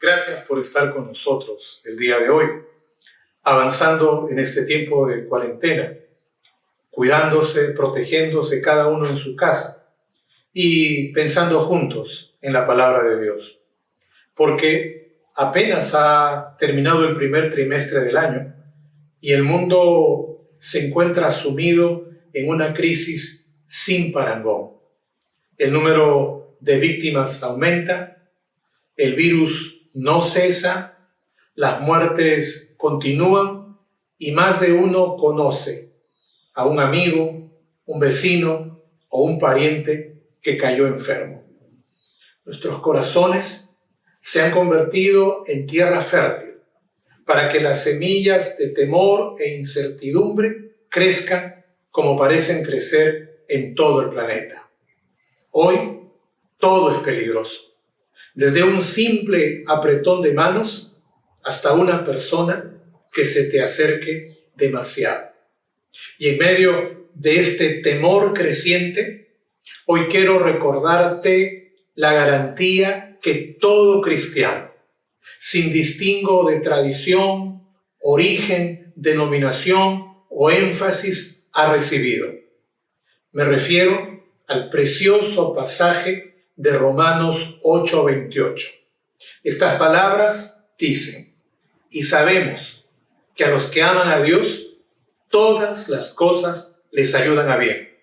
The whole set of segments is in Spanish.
Gracias por estar con nosotros el día de hoy, avanzando en este tiempo de cuarentena, cuidándose, protegiéndose cada uno en su casa y pensando juntos en la palabra de Dios. Porque apenas ha terminado el primer trimestre del año y el mundo se encuentra sumido en una crisis sin parangón. El número de víctimas aumenta, el virus no cesa, las muertes continúan y más de uno conoce a un amigo, un vecino o un pariente que cayó enfermo. Nuestros corazones se han convertido en tierra fértil para que las semillas de temor e incertidumbre crezcan como parecen crecer en todo el planeta. Hoy todo es peligroso. Desde un simple apretón de manos hasta una persona que se te acerque demasiado. Y en medio de este temor creciente, hoy quiero recordarte la garantía que todo cristiano, sin distingo de tradición, origen, denominación o énfasis, ha recibido. Me refiero al precioso pasaje de Romanos 8:28. Estas palabras dicen: y sabemos que a los que aman a Dios, todas las cosas les ayudan a bien.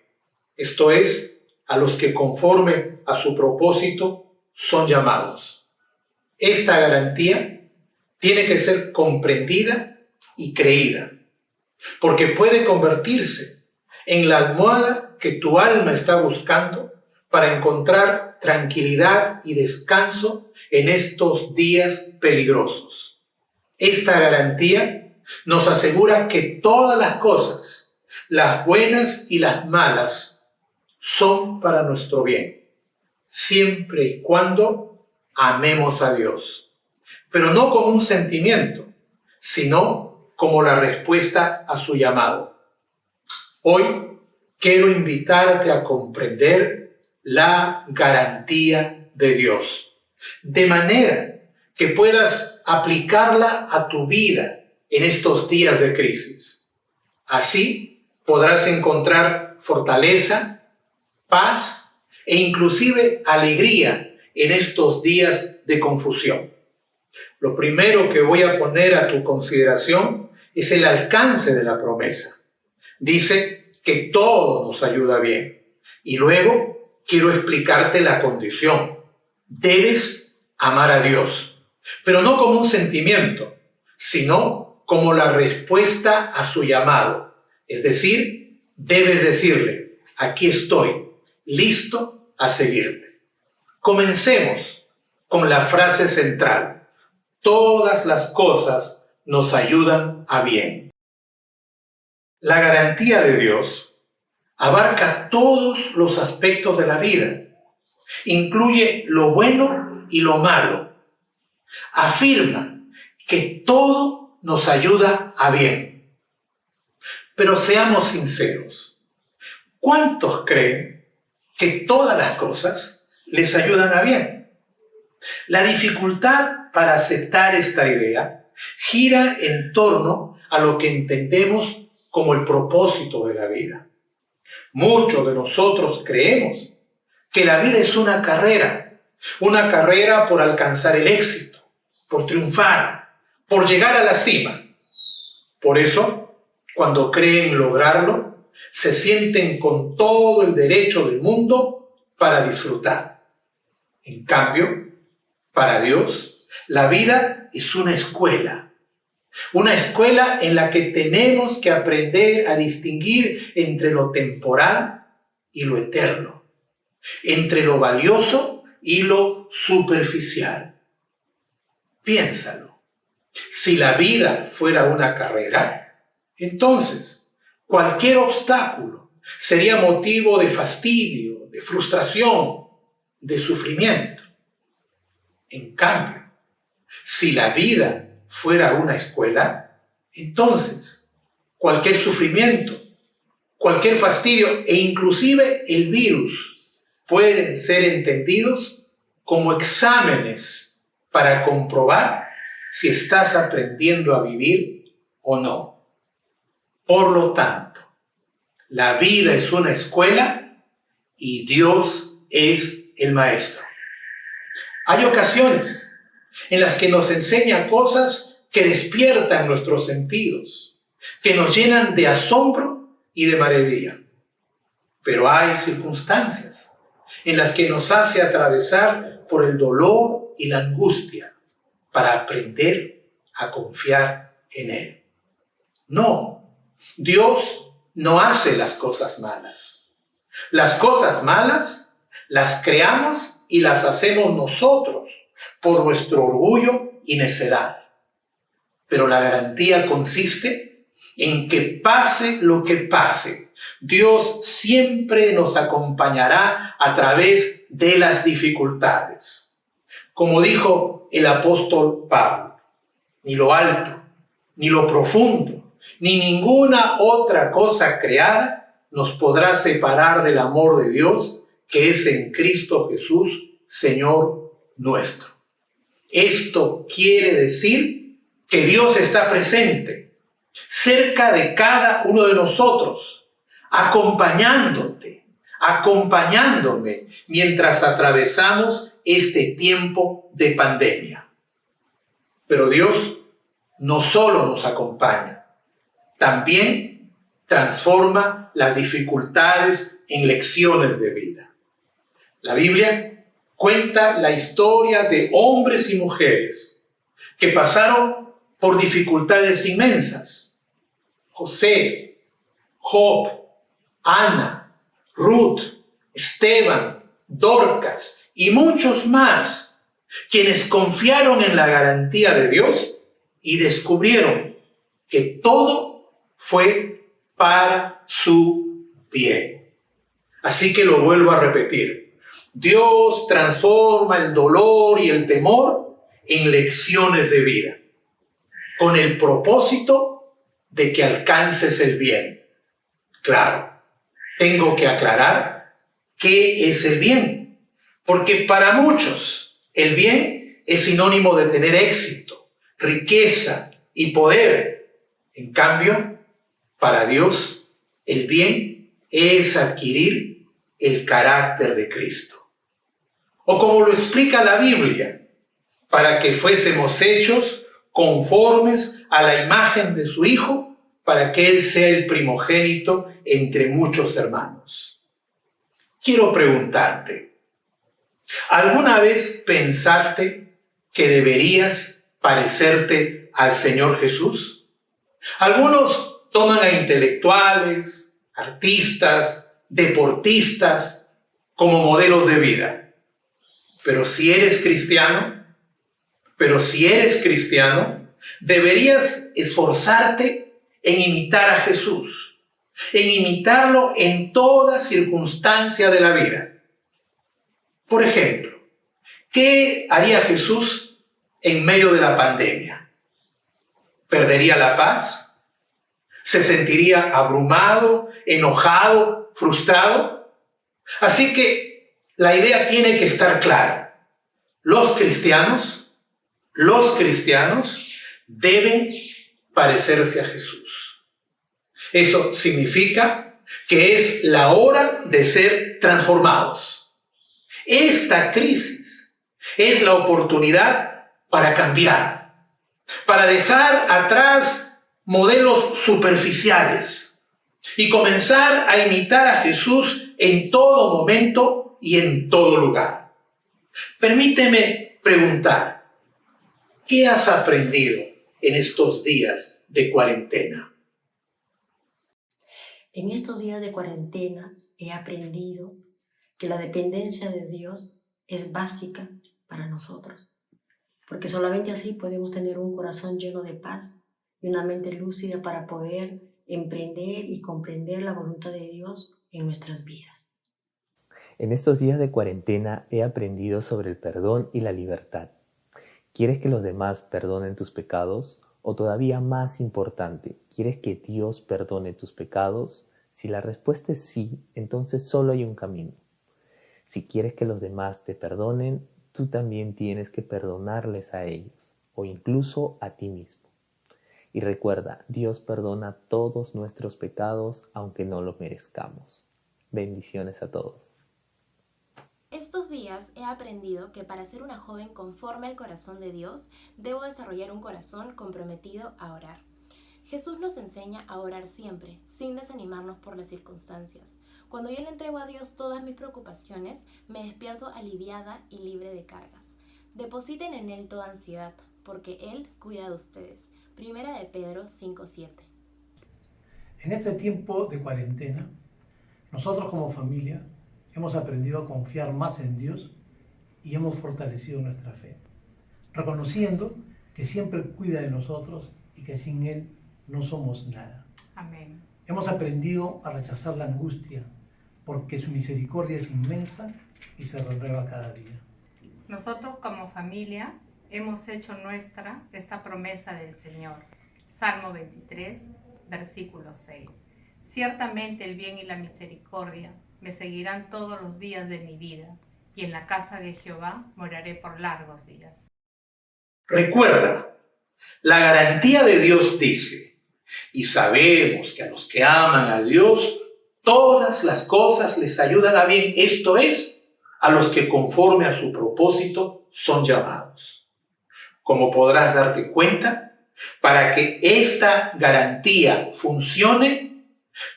Esto es, a los que conforme a su propósito son llamados. Esta garantía tiene que ser comprendida y creída, porque puede convertirse en la almohada que tu alma está buscando para encontrar tranquilidad y descanso en estos días peligrosos. Esta garantía nos asegura que todas las cosas, las buenas y las malas, son para nuestro bien, siempre y cuando amemos a Dios, pero no como un sentimiento, sino como la respuesta a su llamado. Hoy quiero invitarte a comprender la garantía de Dios, de manera que puedas aplicarla a tu vida en estos días de crisis. Así podrás encontrar fortaleza, paz e inclusive alegría en estos días de confusión. Lo primero que voy a poner a tu consideración es el alcance de la promesa. Dice que todo nos ayuda bien. Y luego quiero explicarte la condición. Debes amar a Dios, pero no como un sentimiento, sino como la respuesta a su llamado. Es decir, debes decirle: aquí estoy, listo a seguirte. Comencemos con la frase central: todas las cosas nos ayudan a bien. La garantía de Dios abarca todos los aspectos de la vida. Incluye lo bueno y lo malo. Afirma que todo nos ayuda a bien. Pero seamos sinceros. ¿Cuántos creen que todas las cosas les ayudan a bien? La dificultad para aceptar esta idea gira en torno a lo que entendemos como el propósito de la vida. Muchos de nosotros creemos que la vida es una carrera por alcanzar el éxito, por triunfar, por llegar a la cima. Por eso, cuando creen lograrlo, se sienten con todo el derecho del mundo para disfrutar. En cambio, para Dios, la vida es una escuela en la que tenemos que aprender a distinguir entre lo temporal y lo eterno, entre lo valioso y lo superficial. Piénsalo. Si la vida fuera una carrera, entonces cualquier obstáculo sería motivo de fastidio, de frustración, de sufrimiento. En cambio, si la vida fuera una escuela, entonces cualquier sufrimiento, cualquier fastidio e inclusive el virus pueden ser entendidos como exámenes para comprobar si estás aprendiendo a vivir o no. Por lo tanto, la vida es una escuela y Dios es el maestro. Hay ocasiones en las que nos enseña cosas que despiertan nuestros sentidos, que nos llenan de asombro y de maravilla. Pero hay circunstancias en las que nos hace atravesar por el dolor y la angustia para aprender a confiar en Él. No, Dios no hace las cosas malas. Las cosas malas las creamos y las hacemos nosotros por nuestro orgullo y necedad. Pero la garantía consiste en que pase lo que pase, Dios siempre nos acompañará a través de las dificultades. Como dijo el apóstol Pablo, ni lo alto, ni lo profundo, ni ninguna otra cosa creada nos podrá separar del amor de Dios que es en Cristo Jesús, Señor nuestro. Esto quiere decir que Dios está presente, cerca de cada uno de nosotros, acompañándote, acompañándome mientras atravesamos este tiempo de pandemia. Pero Dios no solo nos acompaña, también transforma las dificultades en lecciones de vida. La Biblia cuenta la historia de hombres y mujeres que pasaron por dificultades inmensas. José, Job, Ana, Ruth, Esteban, Dorcas y muchos más, quienes confiaron en la garantía de Dios y descubrieron que todo fue para su bien. Así que lo vuelvo a repetir. Dios transforma el dolor y el temor en lecciones de vida, con el propósito de que alcances el bien. Claro, tengo que aclarar qué es el bien, porque para muchos el bien es sinónimo de tener éxito, riqueza y poder. En cambio, para Dios, el bien es adquirir el carácter de Cristo. O como lo explica la Biblia, para que fuésemos hechos conformes a la imagen de su Hijo, para que Él sea el primogénito entre muchos hermanos. Quiero preguntarte, ¿alguna vez pensaste que deberías parecerte al Señor Jesús? Algunos toman a intelectuales, artistas, deportistas como modelos de vida. Pero si eres cristiano, deberías esforzarte en imitar a Jesús, en imitarlo en toda circunstancia de la vida. Por ejemplo, ¿qué haría Jesús en medio de la pandemia? ¿Perdería la paz? ¿Se sentiría abrumado, enojado, frustrado? Así que la idea tiene que estar clara. Los cristianos deben parecerse a Jesús. Eso significa que es la hora de ser transformados. Esta crisis es la oportunidad para cambiar, para dejar atrás modelos superficiales y comenzar a imitar a Jesús en todo momento y en todo lugar. Permíteme preguntar, ¿qué has aprendido en estos días de cuarentena? En estos días de cuarentena he aprendido que la dependencia de Dios es básica para nosotros, porque solamente así podemos tener un corazón lleno de paz y una mente lúcida para poder emprender y comprender la voluntad de Dios en nuestras vidas. En estos días de cuarentena he aprendido sobre el perdón y la libertad. ¿Quieres que los demás perdonen tus pecados? O todavía más importante, ¿quieres que Dios perdone tus pecados? Si la respuesta es sí, entonces solo hay un camino. Si quieres que los demás te perdonen, tú también tienes que perdonarles a ellos o incluso a ti mismo. Y recuerda, Dios perdona todos nuestros pecados aunque no los merezcamos. Bendiciones a todos. Estos días he aprendido que para ser una joven conforme al corazón de Dios, debo desarrollar un corazón comprometido a orar. Jesús nos enseña a orar siempre, sin desanimarnos por las circunstancias. Cuando yo le entrego a Dios todas mis preocupaciones, me despierto aliviada y libre de cargas. Depositen en Él toda ansiedad, porque Él cuida de ustedes. Primera de Pedro 5:7. En este tiempo de cuarentena, nosotros como familia hemos aprendido a confiar más en Dios y hemos fortalecido nuestra fe, reconociendo que siempre cuida de nosotros y que sin Él no somos nada. Amén. Hemos aprendido a rechazar la angustia porque su misericordia es inmensa y se renueva cada día. Nosotros como familia hemos hecho nuestra esta promesa del Señor. Salmo 23, versículo 6. Ciertamente el bien y la misericordia me seguirán todos los días de mi vida, y en la casa de Jehová moraré por largos días. Recuerda, la garantía de Dios dice, y sabemos que a los que aman a Dios, todas las cosas les ayudan a bien, esto es, a los que conforme a su propósito son llamados. Como podrás darte cuenta, para que esta garantía funcione,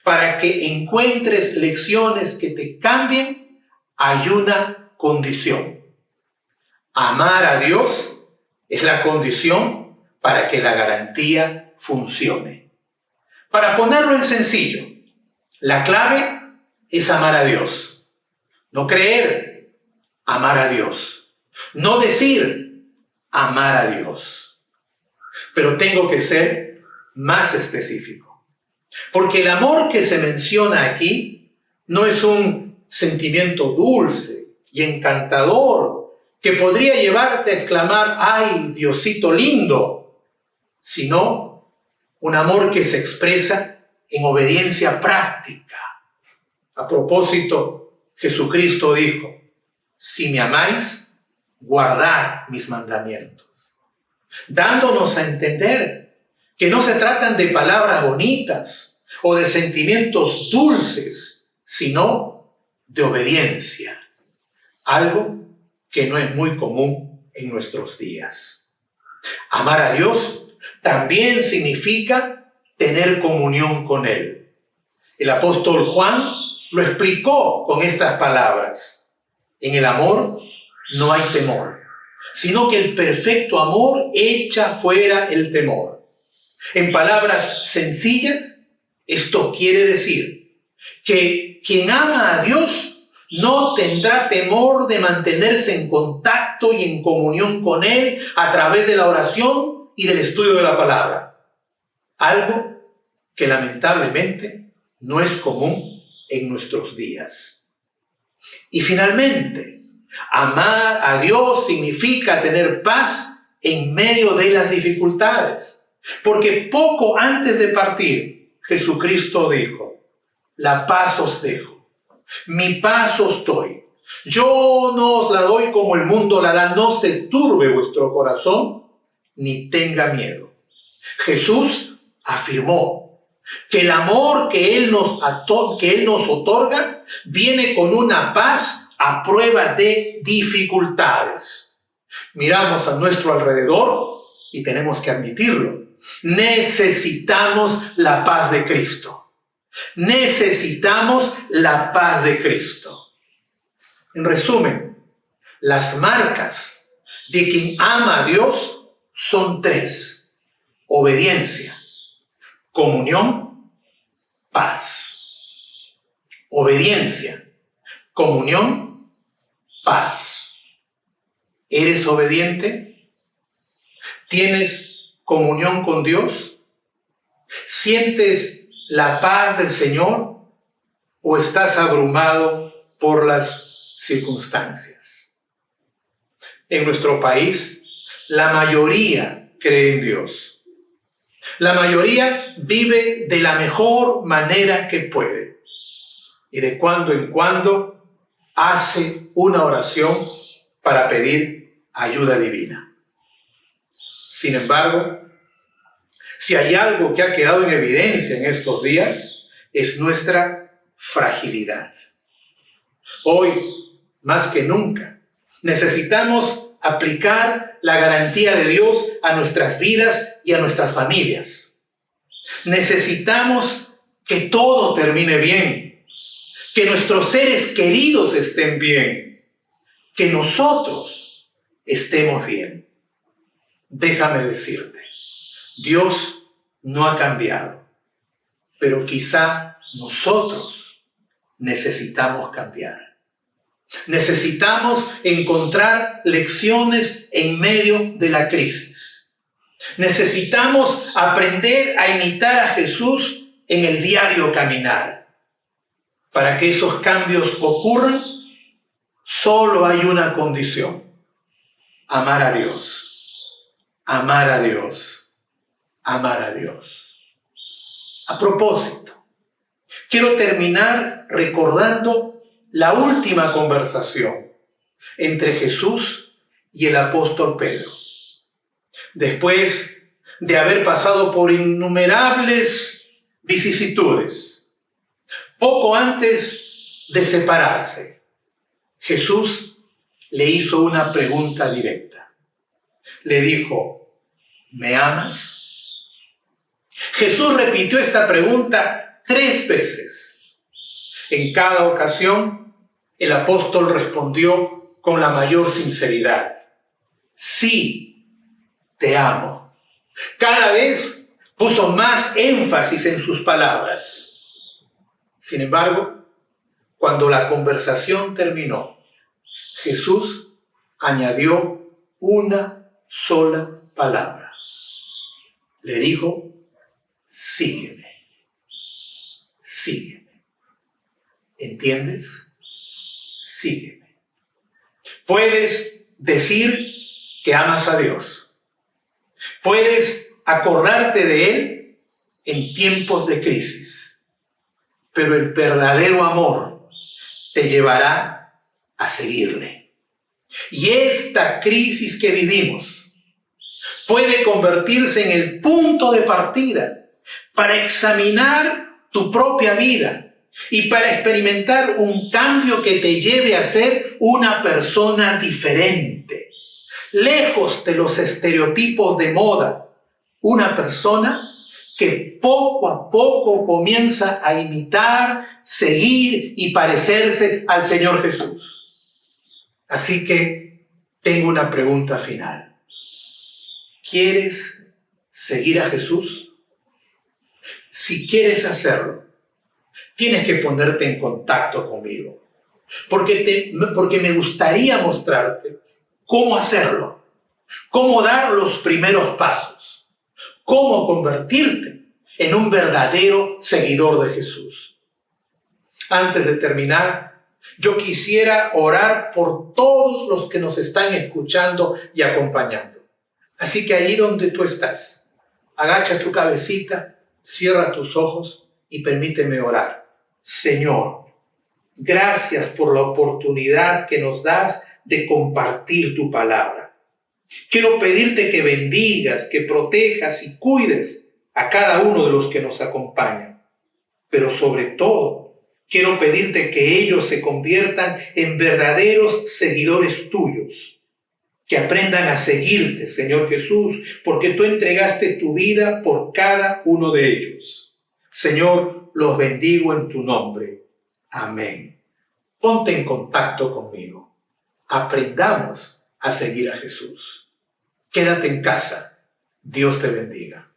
para que encuentres lecciones que te cambien, hay una condición. Amar a Dios es la condición para que la garantía funcione. Para ponerlo en sencillo, la clave es amar a Dios. No creer, amar a Dios. No decir, amar a Dios. Pero tengo que ser más específico. Porque el amor que se menciona aquí no es un sentimiento dulce y encantador que podría llevarte a exclamar, ¡ay, Diosito lindo!, sino un amor que se expresa en obediencia práctica. A propósito, Jesucristo dijo, si me amáis, guardad mis mandamientos, dándonos a entender que no se tratan de palabras bonitas o de sentimientos dulces, sino de obediencia, algo que no es muy común en nuestros días. Amar a Dios también significa tener comunión con Él. El apóstol Juan lo explicó con estas palabras: en el amor no hay temor, sino que el perfecto amor echa fuera el temor. En palabras sencillas, esto quiere decir que quien ama a Dios no tendrá temor de mantenerse en contacto y en comunión con Él a través de la oración y del estudio de la palabra. Algo que lamentablemente no es común en nuestros días. Y finalmente, amar a Dios significa tener paz en medio de las dificultades. Porque poco antes de partir, Jesucristo dijo, la paz os dejo, mi paz os doy. Yo no os la doy como el mundo la da, no se turbe vuestro corazón, ni tenga miedo. Jesús afirmó que el amor que Él nos otorga viene con una paz a prueba de dificultades. Miramos a nuestro alrededor y tenemos que admitirlo. Necesitamos la paz de Cristo. Necesitamos la paz de Cristo. En resumen, las marcas de quien ama a Dios son 3: obediencia, comunión, paz. Obediencia, comunión, paz. ¿Eres obediente? ¿Tienes comunión con Dios? ¿Sientes la paz del Señor o estás abrumado por las circunstancias? En nuestro país, la mayoría cree en Dios. La mayoría vive de la mejor manera que puede. Y de cuando en cuando hace una oración para pedir ayuda divina. Sin embargo, si hay algo que ha quedado en evidencia en estos días, es nuestra fragilidad. Hoy, más que nunca, necesitamos aplicar la garantía de Dios a nuestras vidas y a nuestras familias. Necesitamos que todo termine bien, que nuestros seres queridos estén bien, que nosotros estemos bien. Déjame decirte, Dios no ha cambiado, pero quizá nosotros necesitamos cambiar. Necesitamos encontrar lecciones en medio de la crisis. Necesitamos aprender a imitar a Jesús en el diario caminar. Para que esos cambios ocurran, solo hay una condición: amar a Dios, amar a Dios, amar a Dios. A propósito, quiero terminar recordando la última conversación entre Jesús y el apóstol Pedro. Después de haber pasado por innumerables vicisitudes, poco antes de separarse, Jesús le hizo una pregunta directa. Le dijo: ¿me amas? Jesús repitió esta pregunta 3 veces. En cada ocasión, el apóstol respondió con la mayor sinceridad: sí, te amo. Cada vez puso más énfasis en sus palabras. Sin embargo, cuando la conversación terminó, Jesús añadió una sola palabra. Le dijo: sígueme, sígueme. ¿Entiendes? Sígueme. Puedes decir que amas a Dios. Puedes acordarte de Él en tiempos de crisis. Pero el verdadero amor te llevará a seguirle. Y esta crisis que vivimos puede convertirse en el punto de partida para examinar tu propia vida y para experimentar un cambio que te lleve a ser una persona diferente, lejos de los estereotipos de moda, una persona que poco a poco comienza a imitar, seguir y parecerse al Señor Jesús. Así que tengo una pregunta final. ¿Quieres seguir a Jesús? Si quieres hacerlo, tienes que ponerte en contacto conmigo, porque me gustaría mostrarte cómo hacerlo, cómo dar los primeros pasos, cómo convertirte en un verdadero seguidor de Jesús. Antes de terminar, yo quisiera orar por todos los que nos están escuchando y acompañando. Así que allí donde tú estás, agacha tu cabecita, cierra tus ojos y permíteme orar. Señor, gracias por la oportunidad que nos das de compartir tu palabra. Quiero pedirte que bendigas, que protejas y cuides a cada uno de los que nos acompañan. Pero sobre todo, quiero pedirte que ellos se conviertan en verdaderos seguidores tuyos. Que aprendan a seguirte, Señor Jesús, porque tú entregaste tu vida por cada uno de ellos. Señor, los bendigo en tu nombre. Amén. Ponte en contacto conmigo. Aprendamos a seguir a Jesús. Quédate en casa. Dios te bendiga.